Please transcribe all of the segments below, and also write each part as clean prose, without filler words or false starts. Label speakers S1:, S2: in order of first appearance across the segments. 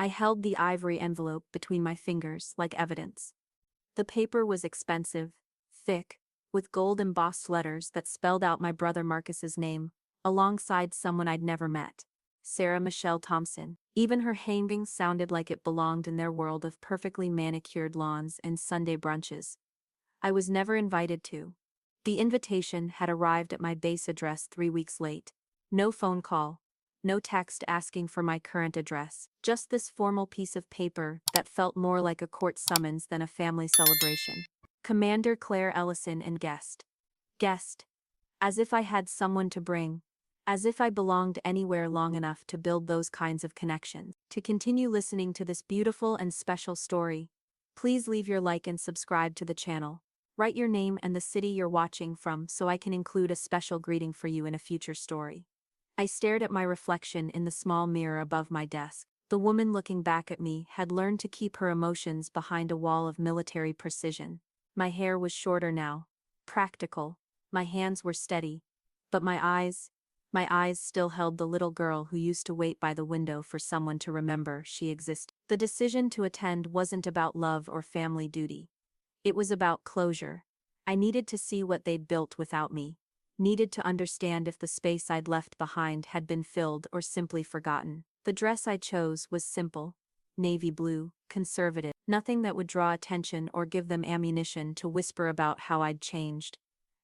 S1: I held the ivory envelope between my fingers like evidence. The paper was expensive, thick, with gold embossed letters that spelled out my brother Marcus's name, alongside someone I'd never met. Sarah Michelle Thompson. Even her handwriting sounded like it belonged in their world of perfectly manicured lawns and Sunday brunches. I was never invited to. The invitation had arrived at my base address 3 weeks late. No phone call. No text asking for my current address. Just this formal piece of paper that felt more like a court summons than a family celebration. Commander Claire Ellison and guest. Guest. As if I had someone to bring. As if I belonged anywhere long enough to build those kinds of connections. To continue listening to this beautiful and special story, please leave your like and subscribe to the channel. Write your name and the city you're watching from so I can include a special greeting for you in a future story. I stared at my reflection in the small mirror above my desk. The woman looking back at me had learned to keep her emotions behind a wall of military precision. My hair was shorter now. Practical. My hands were steady. But my eyes still held the little girl who used to wait by the window for someone to remember she existed. The decision to attend wasn't about love or family duty. It was about closure. I needed to see what they'd built without me. Needed to understand if the space I'd left behind had been filled or simply forgotten. The dress I chose was simple. Navy blue, conservative. Nothing that would draw attention or give them ammunition to whisper about how I'd changed.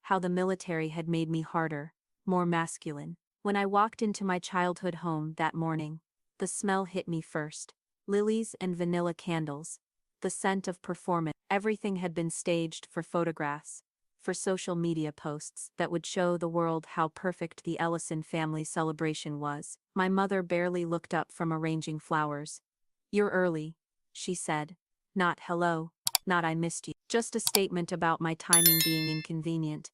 S1: How the military had made me harder, more masculine. When I walked into my childhood home that morning, the smell hit me first. Lilies and vanilla candles. The scent of performance. Everything had been staged for photographs, for social media posts that would show the world how perfect the Ellison family celebration was. My mother barely looked up from arranging flowers. "You're early," she said. Not hello, not I missed you. Just a statement about my timing being inconvenient.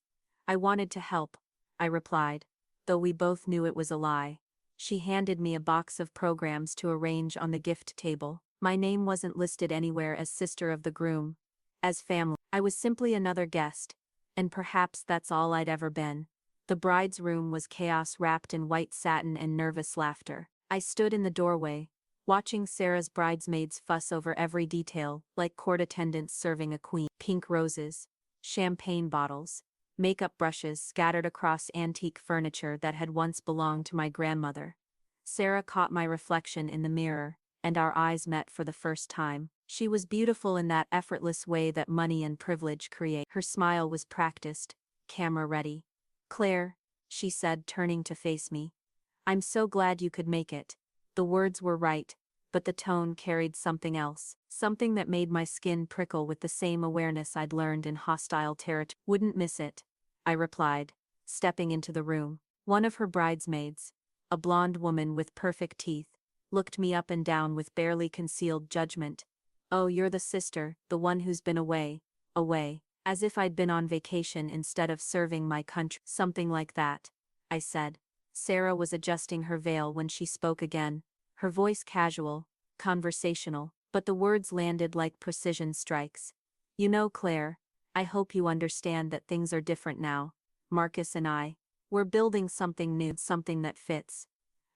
S1: I wanted to help, I replied, though we both knew it was a lie. She handed me a box of programs to arrange on the gift table. My name wasn't listed anywhere as sister of the groom, as family. I was simply another guest, and perhaps that's all I'd ever been. The bride's room was chaos wrapped in white satin and nervous laughter. I stood in the doorway, watching Sarah's bridesmaids fuss over every detail, like court attendants serving a queen. Pink roses, champagne bottles, makeup brushes scattered across antique furniture that had once belonged to my grandmother. Sarah caught my reflection in the mirror, and our eyes met for the first time. She was beautiful in that effortless way that money and privilege create. Her smile was practiced, camera ready. "Claire," she said, turning to face me. "I'm so glad you could make it." The words were right, but the tone carried something else. Something that made my skin prickle with the same awareness I'd learned in hostile territory. "Wouldn't miss it," I replied, stepping into the room. One of her bridesmaids, a blonde woman with perfect teeth, looked me up and down with barely concealed judgment. "Oh, you're the sister, the one who's been away," as if I'd been on vacation instead of serving my country. "Something like that," I said. Sarah was adjusting her veil when she spoke again, her voice casual, conversational, but the words landed like precision strikes. "You know, Claire, I hope you understand that things are different now. Marcus and we're building something new, something that fits."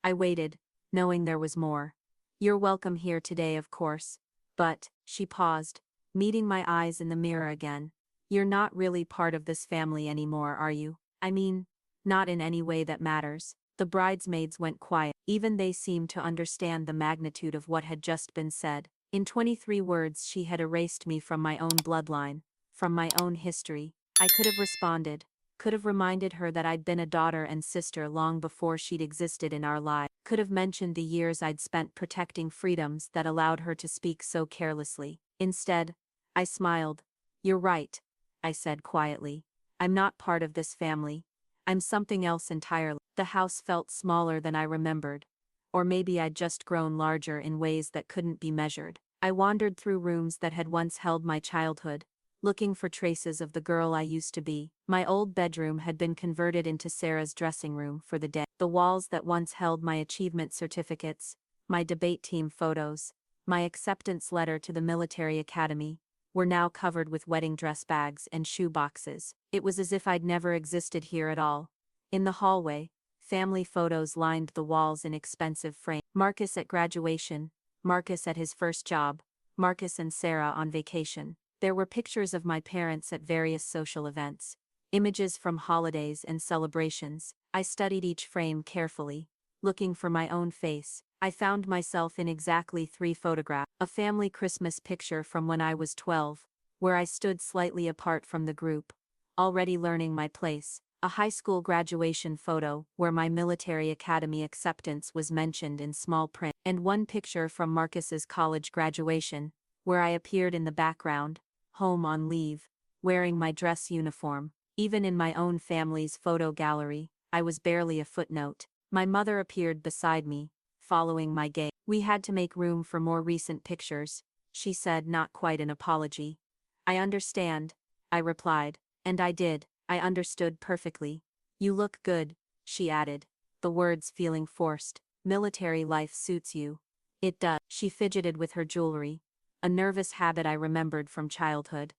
S1: I waited, knowing there was more. "You're welcome here today, of course. But," she paused, meeting my eyes in the mirror again, "you're not really part of this family anymore, are you? I mean, not in any way that matters." The bridesmaids went quiet. Even they seemed to understand the magnitude of what had just been said. In 23 words she had erased me from my own bloodline, from my own history. I could have responded, could have reminded her that I'd been a daughter and sister long before she'd existed in our lives, could have mentioned the years I'd spent protecting freedoms that allowed her to speak so carelessly. Instead, I smiled. "You're right," I said quietly. "I'm not part of this family. I'm something else entirely." The house felt smaller than I remembered. Or maybe I'd just grown larger in ways that couldn't be measured. I wandered through rooms that had once held my childhood, looking for traces of the girl I used to be. My old bedroom had been converted into Sarah's dressing room for the day. The walls that once held my achievement certificates, my debate team photos, my acceptance letter to the military academy, were now covered with wedding dress bags and shoe boxes. It was as if I'd never existed here at all. In the hallway, family photos lined the walls in expensive frames. Marcus at graduation, Marcus at his first job, Marcus and Sarah on vacation. There were pictures of my parents at various social events, images from holidays and celebrations. I studied each frame carefully, looking for my own face. I found myself in exactly 3 photographs. A family Christmas picture from when I was 12, where I stood slightly apart from the group, already learning my place. A high school graduation photo where my military academy acceptance was mentioned in small print, and one picture from Marcus's college graduation, where I appeared in the background, home on leave, wearing my dress uniform. Even in my own family's photo gallery, I was barely a footnote. My mother appeared beside me, following my gaze. "We had to make room for more recent pictures," she said, not quite an apology. "I understand," I replied, and I did. I understood perfectly. "You look good," she added, the words feeling forced. "Military life suits you." "It does." She fidgeted with her jewelry, a nervous habit I remembered from childhood.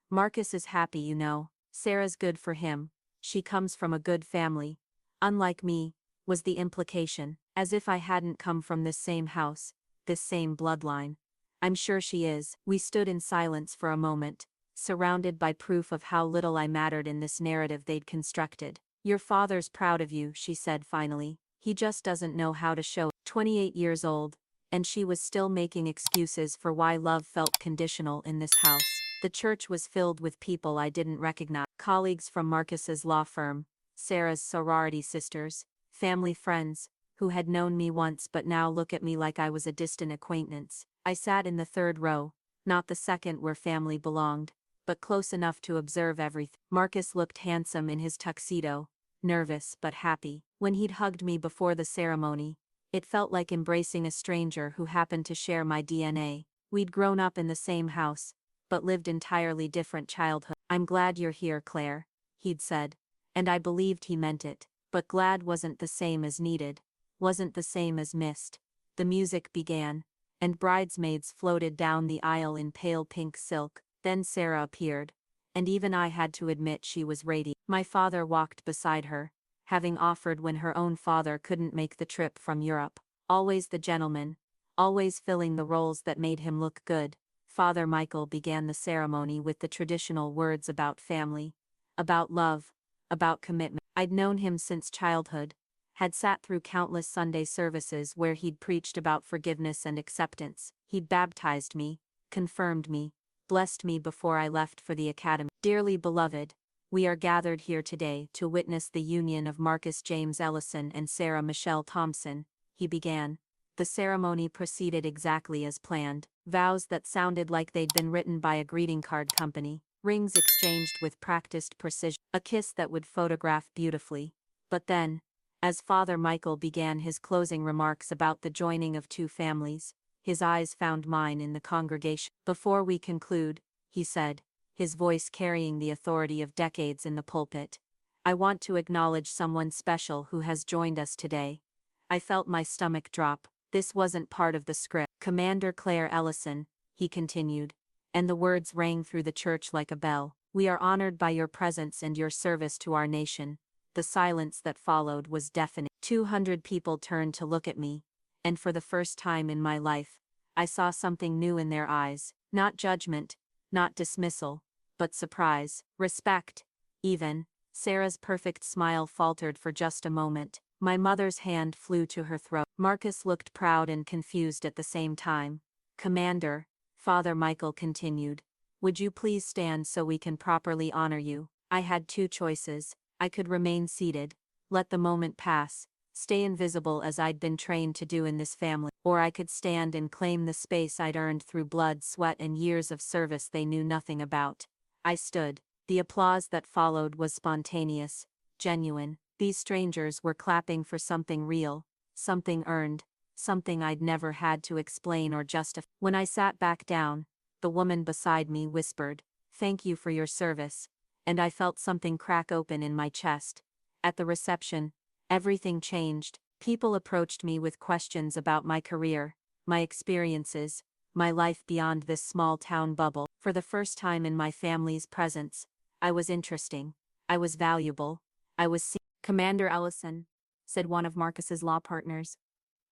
S1: "Marcus is happy, you know. Sarah's good for him. She comes from a good family. Unlike me," was the implication, as if I hadn't come from this same house, this same bloodline. "I'm sure she is." We stood in silence for a moment, surrounded by proof of how little I mattered in this narrative they'd constructed. "Your father's proud of you," she said finally. "He just doesn't know how to show it." 28 years old, and she was still making excuses for why love felt conditional in this house. The church was filled with people I didn't recognize. Colleagues from Marcus's law firm, Sarah's sorority sisters, family friends, who had known me once but now look at me like I was a distant acquaintance. I sat in the 3rd row, not the second where family belonged, but close enough to observe everything. Marcus looked handsome in his tuxedo, nervous but happy. When he'd hugged me before the ceremony, it felt like embracing a stranger who happened to share my DNA. We'd grown up in the same house, but lived entirely different childhoods. "I'm glad you're here, Claire," he'd said, and I believed he meant it. But glad wasn't the same as needed, wasn't the same as missed. The music began, and bridesmaids floated down the aisle in pale pink silk. Then Sarah appeared, and even I had to admit she was radiant. My father walked beside her, having offered when her own father couldn't make the trip from Europe. Always the gentleman, always filling the roles that made him look good. Father Michael began the ceremony with the traditional words about family, about love, about commitment. I'd known him since childhood, had sat through countless Sunday services where he'd preached about forgiveness and acceptance. He'd baptized me, confirmed me, blessed me before I left for the academy. "Dearly beloved, we are gathered here today to witness the union of Marcus James Ellison and Sarah Michelle Thompson," he began. The ceremony proceeded exactly as planned. Vows that sounded like they'd been written by a greeting card company, rings exchanged with practiced precision, a kiss that would photograph beautifully. But then, as Father Michael began his closing remarks about the joining of 2 families, his eyes found mine in the congregation. "Before we conclude," he said, his voice carrying the authority of decades in the pulpit, "I want to acknowledge someone special who has joined us today." I felt my stomach drop. This wasn't part of the script. "Commander Claire Ellison," he continued, and the words rang through the church like a bell. "We are honored by your presence and your service to our nation." The silence that followed was deafening. 200 people turned to look at me, and for the first time in my life, I saw something new in their eyes. Not judgment, not dismissal, but surprise, respect, even. Sarah's perfect smile faltered for just a moment. My mother's hand flew to her throat. Marcus looked proud and confused at the same time. "Commander," Father Michael continued, "would you please stand so we can properly honor you?" I had 2 choices. I could remain seated, let the moment pass, stay invisible as I'd been trained to do in this family, or I could stand and claim the space I'd earned through blood, sweat, and years of service they knew nothing about. I stood. The applause that followed was spontaneous, genuine. These strangers were clapping for something real, something earned, something I'd never had to explain or justify. When I sat back down, the woman beside me whispered, "Thank you for your service," and I felt something crack open in my chest. At the reception, everything changed. People approached me with questions about my career, my experiences, my life beyond this small town bubble. For the first time in my family's presence, I was interesting. I was valuable. I was seen. "Commander Ellison," said one of Marcus's law partners,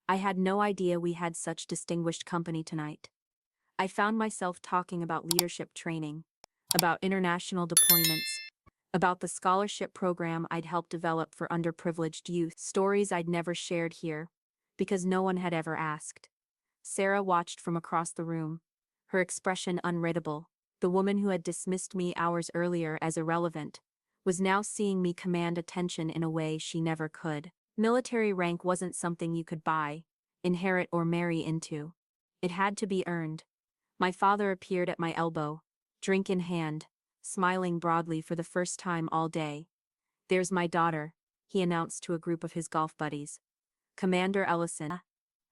S1: I had no idea we had such distinguished company tonight. I found myself talking about leadership training, about international deployments, about the scholarship program I'd helped develop for underprivileged youth, stories I'd never shared here, because no one had ever asked. Sarah watched from across the room, her expression unreadable. The woman who had dismissed me hours earlier as irrelevant was now seeing me command attention in a way she never could. Military rank wasn't something you could buy, inherit, or marry into. It had to be earned. My father appeared at my elbow, drink in hand, smiling broadly for the first time all day. "There's my daughter," he announced to a group of his golf buddies. "Commander Ellison.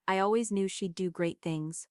S1: I always knew she'd do great things."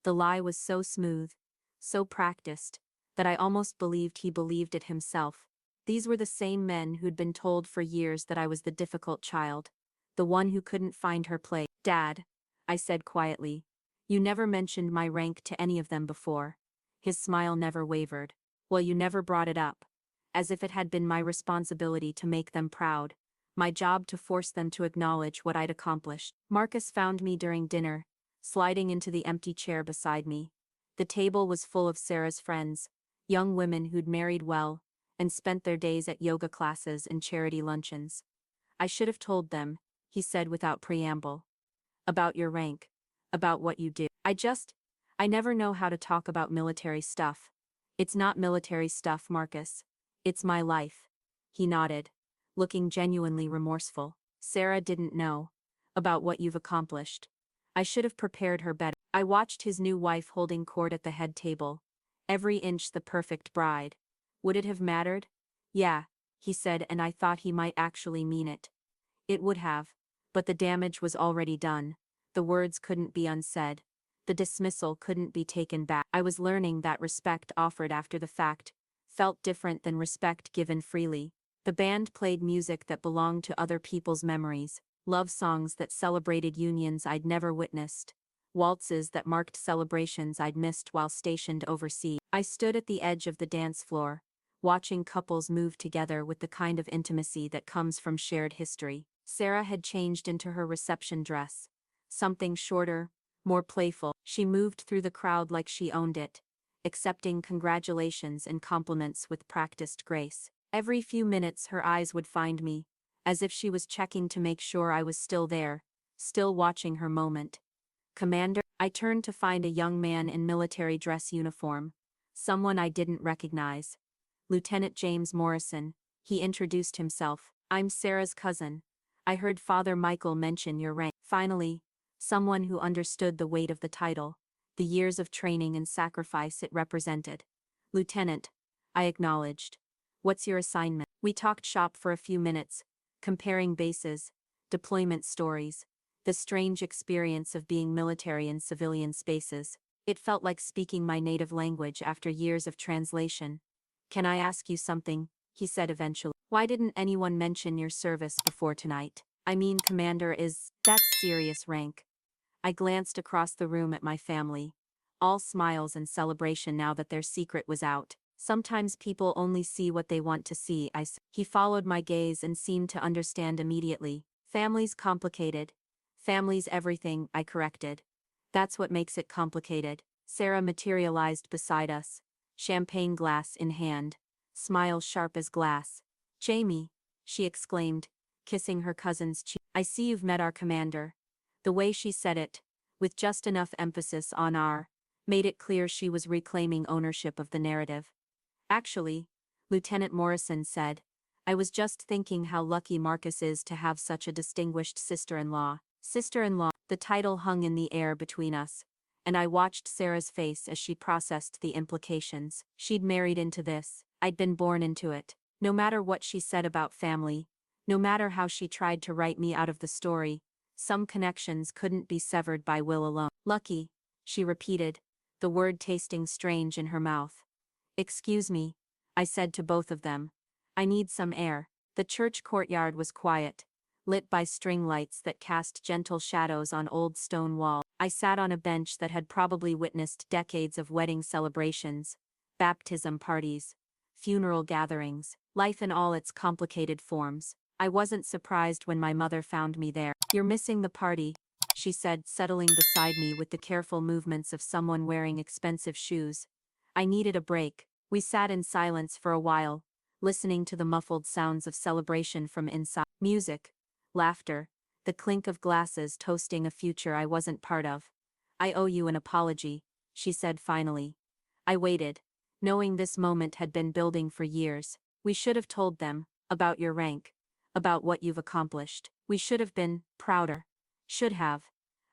S1: The lie was so smooth, so practiced, that I almost believed he believed it himself. These were the same men who'd been told for years that I was the difficult child, the one who couldn't find her place. "Dad," I said quietly, "you never mentioned my rank to any of them before." His smile never wavered. "Well, you never brought it up. As if it had been my responsibility to make them proud, my job to force them to acknowledge what I'd accomplished." Marcus found me during dinner, sliding into the empty chair beside me. The table was full of Sarah's friends, young women who'd married well and spent their days at yoga classes and charity luncheons. "I should have told them," he said without preamble. "About your rank. About what you do. I never know how to talk about military stuff." "It's not military stuff, Marcus. It's my life." He nodded, looking genuinely remorseful. "Sarah didn't know about what you've accomplished. I should have prepared her better." I watched his new wife holding court at the head table, every inch the perfect bride. "Would it have mattered?" "Yeah," he said, and I thought he might actually mean it. "It would have. But the damage was already done. The words couldn't be unsaid. The dismissal couldn't be taken back." I was learning that respect offered after the fact felt different than respect given freely. The band played music that belonged to other people's memories, love songs that celebrated unions I'd never witnessed, waltzes that marked celebrations I'd missed while stationed overseas. I stood at the edge of the dance floor, watching couples move together with the kind of intimacy that comes from shared history. Sarah had changed into her reception dress, something shorter, more playful. She moved through the crowd like she owned it, accepting congratulations and compliments with practiced grace. Every few minutes her eyes would find me, as if she was checking to make sure I was still there, still watching her moment. "Commander?" I turned to find a young man in military dress uniform, someone I didn't recognize. "Lieutenant James Morrison," he introduced himself. "I'm Sarah's cousin. I heard Father Michael mention your rank." Finally, someone who understood the weight of the title, the years of training and sacrifice it represented. "Lieutenant," I acknowledged. "What's your assignment?" We talked shop for a few minutes, comparing bases, deployment stories, the strange experience of being military in civilian spaces. It felt like speaking my native language after years of translation. "Can I ask you something?" he said eventually. "Why didn't anyone mention your service before tonight? I mean, Commander that's serious rank." I glanced across the room at my family, all smiles and celebration now that their secret was out. "Sometimes people only see what they want to see," I said. He followed my gaze and seemed to understand immediately. "Family's complicated. Family's everything," I corrected. "That's what makes it complicated." Sarah materialized beside us, champagne glass in hand, smile sharp as glass. "Jamie," she exclaimed, kissing her cousin's cheek. "I see you've met our commander." The way she said it, with just enough emphasis on our, made it clear she was reclaiming ownership of the narrative. "Actually," Lieutenant Morrison said, "I was just thinking how lucky Marcus is to have such a distinguished sister-in-law." Sister-in-law, the title hung in the air between us, and I watched Sarah's face as she processed the implications. She'd married into this. I'd been born into it. No matter what she said about family, no matter how she tried to write me out of the story, some connections couldn't be severed by will alone. "Lucky," she repeated, the word tasting strange in her mouth. "Excuse me," I said to both of them. "I need some air." The church courtyard was quiet, lit by string lights that cast gentle shadows on old stone walls. I sat on a bench that had probably witnessed decades of wedding celebrations, baptism parties, funeral gatherings, life in all its complicated forms. I wasn't surprised when my mother found me there. "You're missing the party," she said, settling beside me with the careful movements of someone wearing expensive shoes. I needed a break. We sat in silence for a while, listening to the muffled sounds of celebration from inside. Music, laughter, the clink of glasses toasting a future I wasn't part of. I owe you an apology, she said finally. I waited, knowing this moment had been building for years. We should have told them about your rank, about what you've accomplished. We should have been prouder. Should have,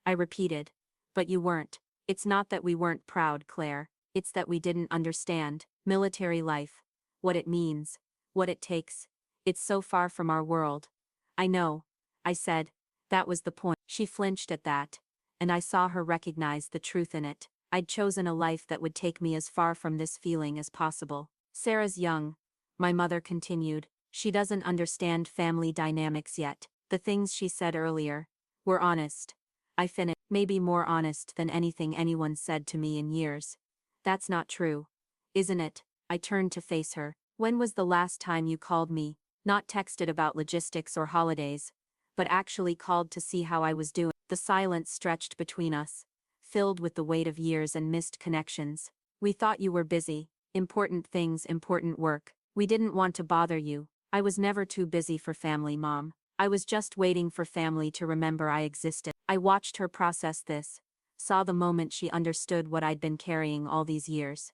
S1: I repeated. But you weren't. It's not that we weren't proud, Claire. It's that we didn't understand military life, what it means, what it takes. It's so far from our world. I know, I said. That was the point. She flinched at that, and I saw her recognize the truth in it. I'd chosen a life that would take me as far from this feeling as possible. Sarah's young, my mother continued. She doesn't understand family dynamics yet. The things she said earlier were honest. I finished, maybe more honest than anything anyone said to me in years. That's not true, isn't it? I turned to face her. When was the last time you called me? Not texted about logistics or holidays, but actually called to see how I was doing. The silence stretched between us, filled with the weight of years and missed connections. We thought you were busy, important things, important work. We didn't want to bother you. I was never too busy for family, Mom. I was just waiting for family to remember I existed. I watched her process this, saw the moment she understood what I'd been carrying all these years.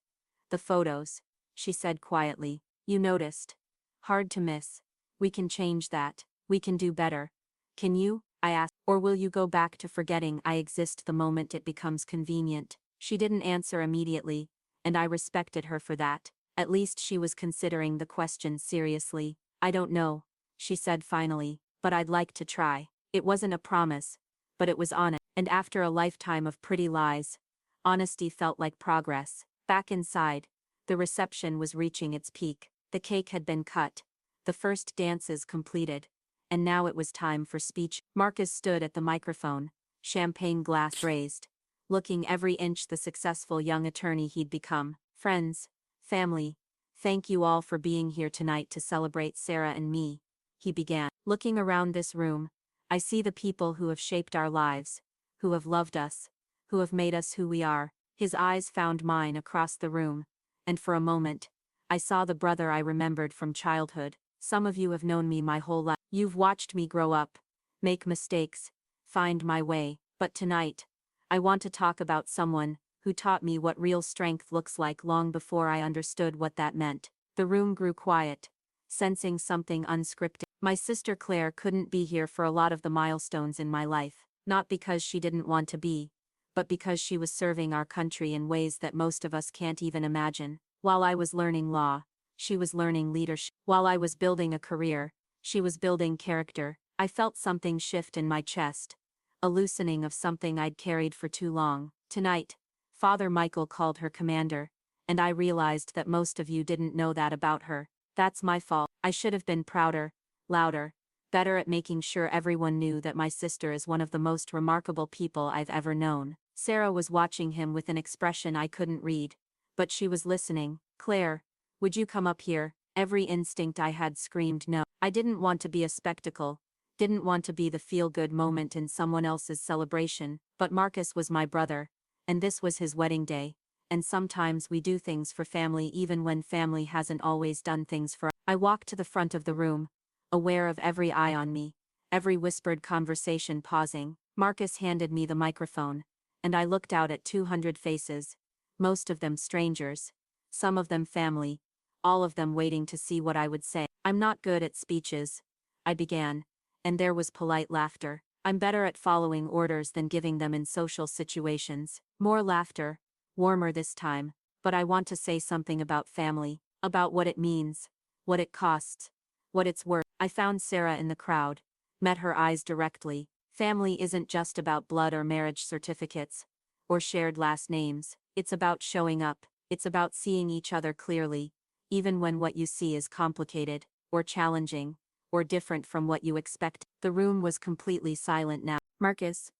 S1: The photos, she said quietly. You noticed. Hard to miss. We can change that. We can do better. Can you? I asked. Or will you go back to forgetting I exist the moment it becomes convenient? She didn't answer immediately, and I respected her for that. At least she was considering the question seriously. I don't know, she said finally, but I'd like to try. It wasn't a promise, but it was honest. And after a lifetime of pretty lies, honesty felt like progress. Back inside, the reception was reaching its peak. The cake had been cut, the first dances completed, and now it was time for speech. Marcus stood at the microphone, champagne glass raised, looking every inch the successful young attorney he'd become. Friends, family, thank you all for being here tonight to celebrate Sarah and me, he began. Looking around this room, I see the people who have shaped our lives, who have loved us, who have made us who we are. His eyes found mine across the room, and for a moment, I saw the brother I remembered from childhood. Some of you have known me my whole life. You've watched me grow up, make mistakes, find my way. But tonight, I want to talk about someone who taught me what real strength looks like long before I understood what that meant. The room grew quiet, sensing something unscripted. My sister Claire couldn't be here for a lot of the milestones in my life, not because she didn't want to be, but because she was serving our country in ways that most of us can't even imagine. While I was learning law, she was learning leadership. While I was building a career, she was building character. I felt something shift in my chest, a loosening of something I'd carried for too long. Tonight, Father Michael called her commander, and I realized that most of you didn't know that about her. That's my fault. I should have been prouder, louder, better at making sure everyone knew that my sister is one of the most remarkable people I've ever known. Sarah was watching him with an expression I couldn't read, but she was listening. Claire, would you come up here? Every instinct I had screamed no. I didn't want to be a spectacle, didn't want to be the feel-good moment in someone else's celebration, but Marcus was my brother, and this was his wedding day, and sometimes we do things for family even when family hasn't always done things for us. I walked to the front of the room, aware of every eye on me, every whispered conversation pausing. Marcus handed me the microphone, and I looked out at 200 faces, most of them strangers, some of them family, all of them waiting to see what I would say. I'm not good at speeches, I began, and there was polite laughter. I'm better at following orders than giving them in social situations. More laughter, warmer this time, but I want to say something about family, about what it means, what it costs, what it's worth. I found Sarah in the crowd, met her eyes directly. Family isn't just about blood or marriage certificates, or shared last names. It's about showing up. It's about seeing each other clearly, even when what you see is complicated, or challenging, or different from what you expect. The room was completely silent now. Marcus,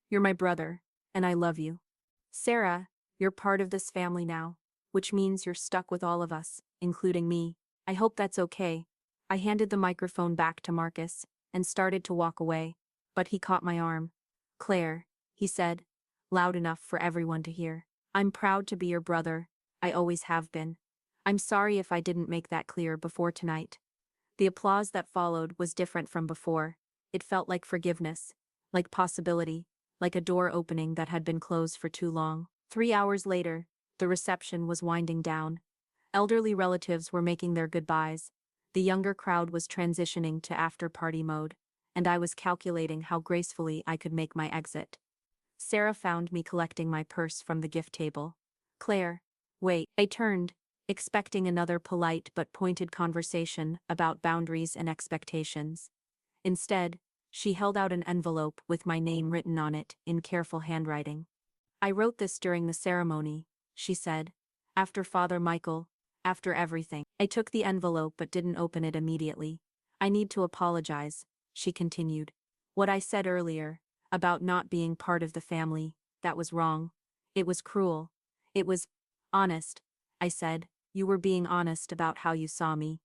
S1: you're my brother, and I love you. Sarah, you're part of this family now, which means you're stuck with all of us, including me. I hope that's okay. I handed the microphone back to Marcus, and started to walk away, but he caught my arm. Claire, he said, loud enough for everyone to hear. I'm proud to be your brother. I always have been. I'm sorry if I didn't make that clear before tonight. The applause that followed was different from before. It felt like forgiveness, like possibility, like a door opening that had been closed for too long. 3 hours later, the reception was winding down. Elderly relatives were making their goodbyes. The younger crowd was transitioning to after-party mode, and I was calculating how gracefully I could make my exit. Sarah found me collecting my purse from the gift table. Claire, wait. I turned, expecting another polite but pointed conversation about boundaries and expectations. Instead, she held out an envelope with my name written on it in careful handwriting. I wrote this during the ceremony, she said. After Father Michael, after everything. I took the envelope but didn't open it immediately. I need to apologize, she continued. What I said earlier, about not being part of the family, that was wrong. It was cruel. It was honest, I said. You were being honest about how you saw me.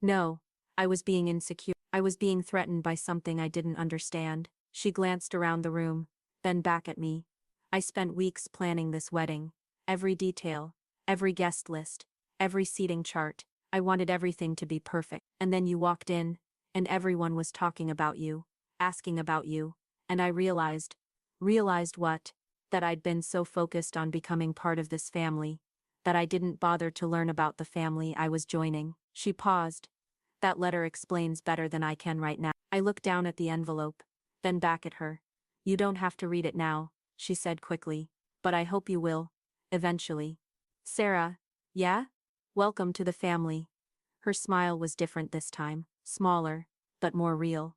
S1: No, I was being insecure. I was being threatened by something I didn't understand. She glanced around the room, then back at me. I spent weeks planning this wedding. Every detail, every guest list, every seating chart. I wanted everything to be perfect. And then you walked in, and everyone was talking about you, asking about you, and I realized what? That I'd been so focused on becoming part of this family, that I didn't bother to learn about the family I was joining. She paused. That letter explains better than I can right now. I looked down at the envelope, then back at her. You don't have to read it now, she said quickly, but I hope you will, eventually. Sarah, yeah? Welcome to the family. Her smile was different this time, smaller, but more real.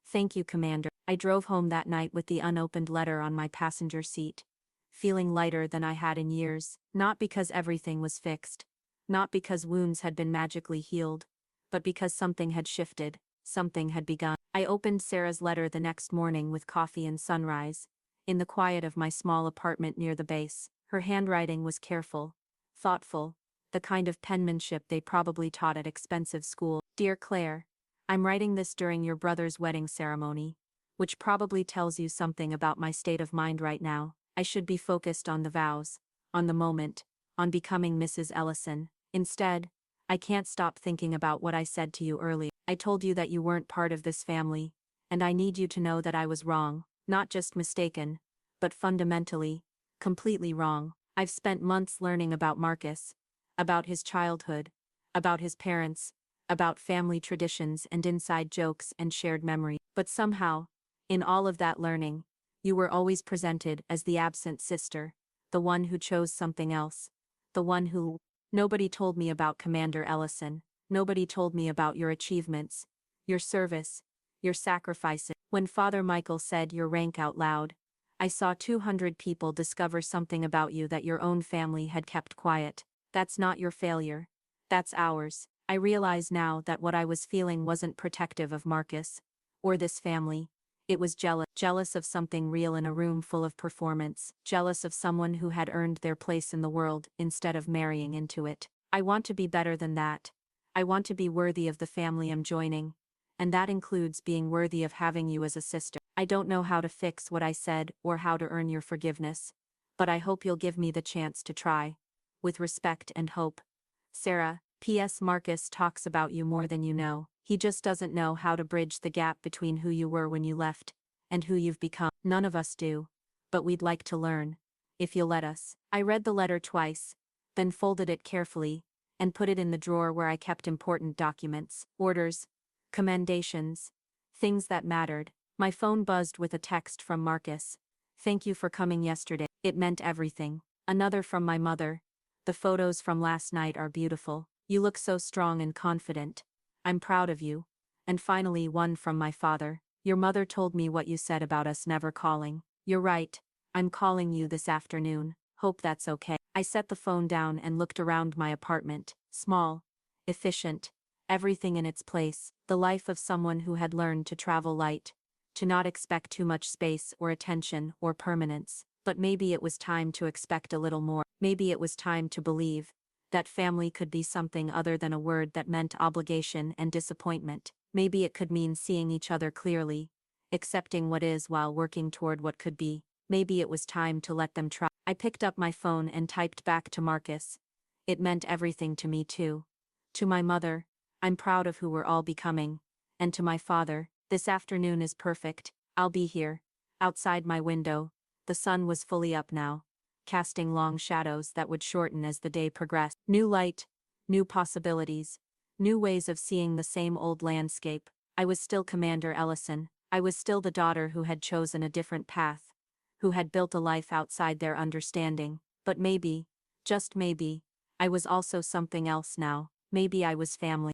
S1: Thank you, Commander. I drove home that night with the unopened letter on my passenger seat, feeling lighter than I had in years, not because everything was fixed, not because wounds had been magically healed, but because something had shifted, something had begun. I opened Sarah's letter the next morning with coffee and sunrise, in the quiet of my small apartment near the base. Her handwriting was careful, thoughtful, the kind of penmanship they probably taught at expensive school. Dear Claire, I'm writing this during your brother's wedding ceremony, which probably tells you something about my state of mind right now. I should be focused on the vows, on the moment, on becoming Mrs. Ellison. Instead, I can't stop thinking about what I said to you earlier. I told you that you weren't part of this family, and I need you to know that I was wrong, not just mistaken, but fundamentally, completely wrong. I've spent months learning about Marcus, about his childhood, about his parents, about family traditions and inside jokes and shared memories. But somehow, in all of that learning, you were always presented as the absent sister, the one who chose something else, the one who... Nobody told me about Commander Ellison. Nobody told me about your achievements, your service, your sacrifices. When Father Michael said your rank out loud, I saw 200 people discover something about you that your own family had kept quiet. That's not your failure. That's ours. I realize now that what I was feeling wasn't protective of Marcus, or this family. It was jealous of something real in a room full of performance, jealous of someone who had earned their place in the world instead of marrying into it. I want to be better than that. I want to be worthy of the family I'm joining, and that includes being worthy of having you as a sister. I don't know how to fix what I said or how to earn your forgiveness, but I hope you'll give me the chance to try. With respect and hope. Sarah. P.S. Marcus talks about you more than you know. He just doesn't know how to bridge the gap between who you were when you left and who you've become. None of us do, but we'd like to learn, if you'll let us. I read the letter twice, then folded it carefully and put it in the drawer where I kept important documents, orders, commendations, things that mattered. My phone buzzed with a text from Marcus. Thank you for coming yesterday. It meant everything. Another from my mother. The photos from last night are beautiful. You look so strong and confident. I'm proud of you. And finally one from my father. Your mother told me what you said about us never calling. You're right. I'm calling you this afternoon. Hope that's okay. I set the phone down and looked around my apartment. Small, efficient, everything in its place. The life of someone who had learned to travel light, to not expect too much space or attention or permanence. But maybe it was time to expect a little more. Maybe it was time to believe that family could be something other than a word that meant obligation and disappointment. Maybe it could mean seeing each other clearly, accepting what is while working toward what could be. Maybe it was time to let them try. I picked up my phone and typed back to Marcus. It meant everything to me too. To my mother, I'm proud of who we're all becoming. And to my father, this afternoon is perfect, I'll be here. Outside my window, the sun was fully up now, casting long shadows that would shorten as the day progressed. New light, new possibilities, new ways of seeing the same old landscape. I was still Commander Ellison. I was still the daughter who had chosen a different path, who had built a life outside their understanding. But maybe, just maybe, I was also something else now. Maybe I was family.